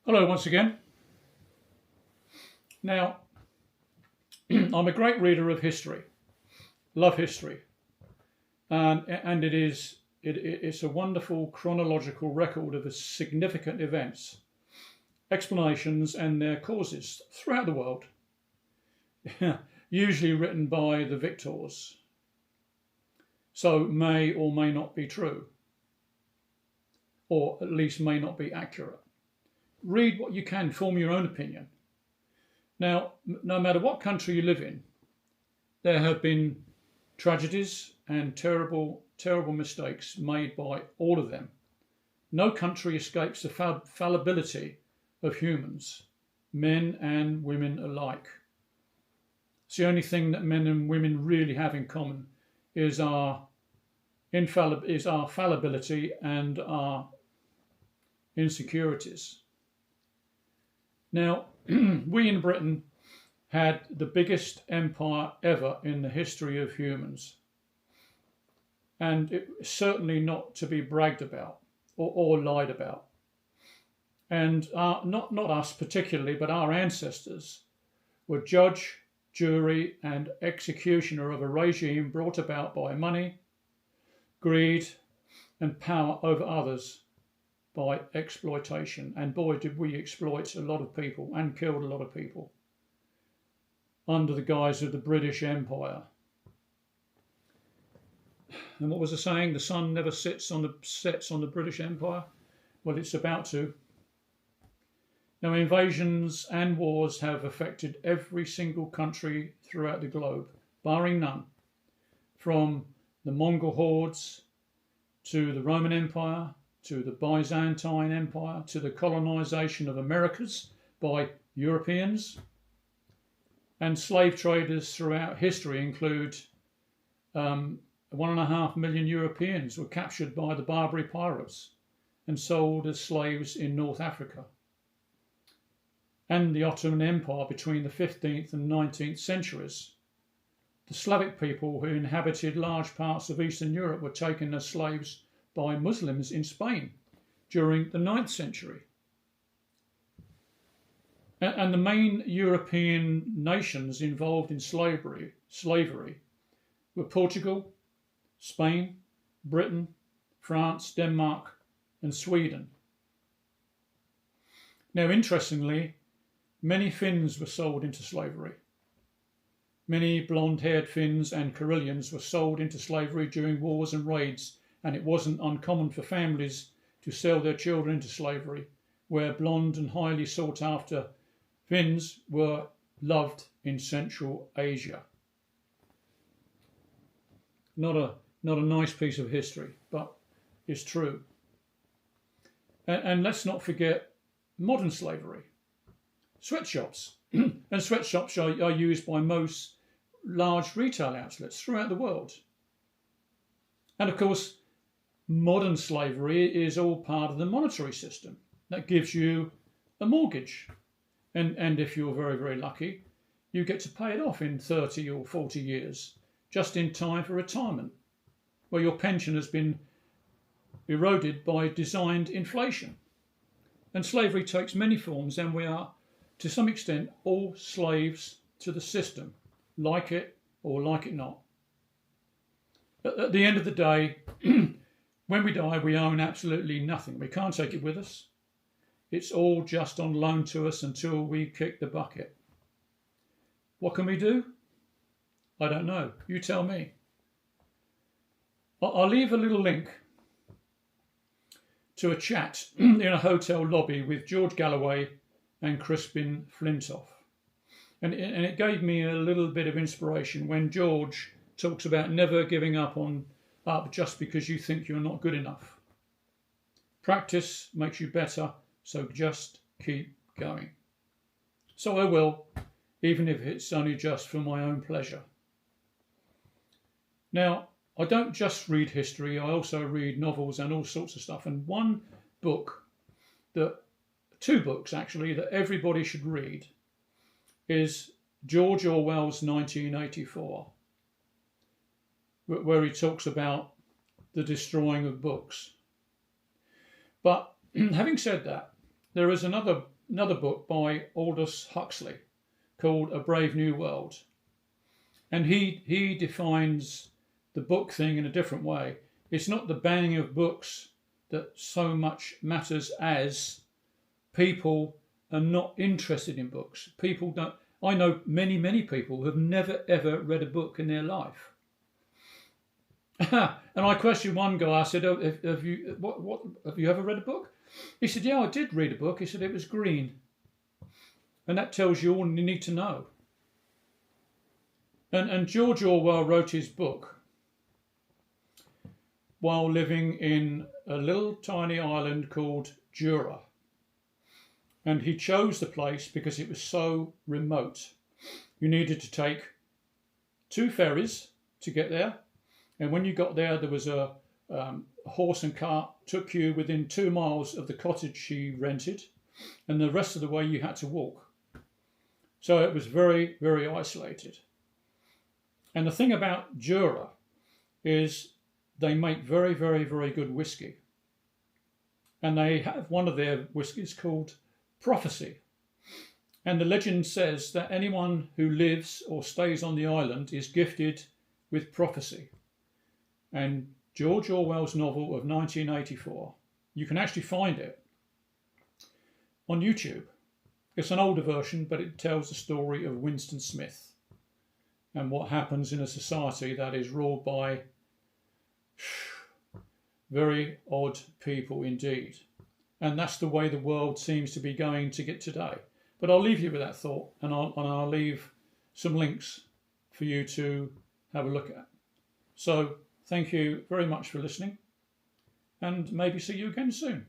Hello once again. Now, I'm a great reader of history, love history, and it's a wonderful chronological record of the significant events, explanations, and their causes throughout the world, usually written by the victors, so may or may not be true, or at least may not be accurate. Read what you can, form your own opinion. Now, no matter what country you live in, there have been tragedies and terrible, terrible mistakes made by all of them. No country escapes the fallibility of humans, men and women alike. It's the only thing that men and women really have in common is our fallibility and our insecurities. Now, we in Britain had the biggest empire ever in the history of humans, and it's certainly not to be bragged about or lied about. And not us particularly, but our ancestors were judge, jury, and executioner of a regime brought about by money, greed, and power over others by exploitation. And boy, did we exploit a lot of people and killed a lot of people under the guise of the British Empire. And what was the saying? The sun never sets on the British Empire. Well, it's about to. Now, invasions and wars have affected every single country throughout the globe, barring none, from the Mongol hordes to the Roman Empire, to the Byzantine Empire, to the colonization of Americas by Europeans. And slave traders throughout history include 1.5 million Europeans were captured by the Barbary pirates and sold as slaves in North Africa. And the Ottoman Empire between the 15th and 19th centuries. The Slavic people who inhabited large parts of Eastern Europe were taken as slaves by Muslims in Spain during the 9th century. And the main European nations involved in slavery were Portugal, Spain, Britain, France, Denmark, and Sweden. Now, interestingly, many Finns were sold into slavery. Many blonde-haired Finns and Karelians were sold into slavery during wars and raids, and it wasn't uncommon for families to sell their children into slavery, where blonde and highly sought-after Finns were loved in Central Asia. Not a nice piece of history, but it's true. And let's not forget modern slavery. Sweatshops. And sweatshops are used by most large retail outlets throughout the world. And of course, modern slavery is all part of the monetary system that gives you a mortgage. And if you're very, very lucky, you get to pay it off in 30 or 40 years, just in time for retirement, where your pension has been eroded by designed inflation. And slavery takes many forms, and we are, to some extent, all slaves to the system, like it or like it not. At the end of the day, when we die, we own absolutely nothing. We can't take it with us. It's all just on loan to us until we kick the bucket. What can we do? I don't know. You tell me. I'll leave a little link to a chat in a hotel lobby with George Galloway and Crispin Flintoff. And it gave me a little bit of inspiration when George talks about never giving up just because you think you're not good enough. Practice makes you better, so just keep going. So I will, even if it's only just for my own pleasure. Now, I don't just read history, I also read novels and all sorts of stuff. And two books actually, that everybody should read is George Orwell's 1984, where he talks about the destroying of books. But having said that, there is another book by Aldous Huxley called A Brave New World, and he defines the book thing in a different way. It's not the banning of books that so much matters as people are not interested in books. People don't. I know many people who have never ever read a book in their life. And I questioned one guy. I said, "Oh, have you ever read a book?" He said, "Yeah, I did read a book." He said it was green, and that tells you all you need to know. And George Orwell wrote his book while living in a little tiny island called Jura. And he chose the place because it was so remote. You needed to take 2 ferries to get there. And when you got there, there was a horse and cart took you within 2 miles of the cottage she rented. And the rest of the way you had to walk. So it was very, very isolated. And the thing about Jura is they make very, very, very good whiskey. And they have one of their whiskies called Prophecy. And the legend says that anyone who lives or stays on the island is gifted with prophecy. And George Orwell's novel of 1984, you can actually find it on YouTube. It's an older version, but it tells the story of Winston Smith and what happens in a society that is ruled by very odd people indeed. And that's the way the world seems to be going to get today. But I'll leave you with that thought, and I'll leave some links for you to have a look at. So thank you very much for listening, and maybe see you again soon.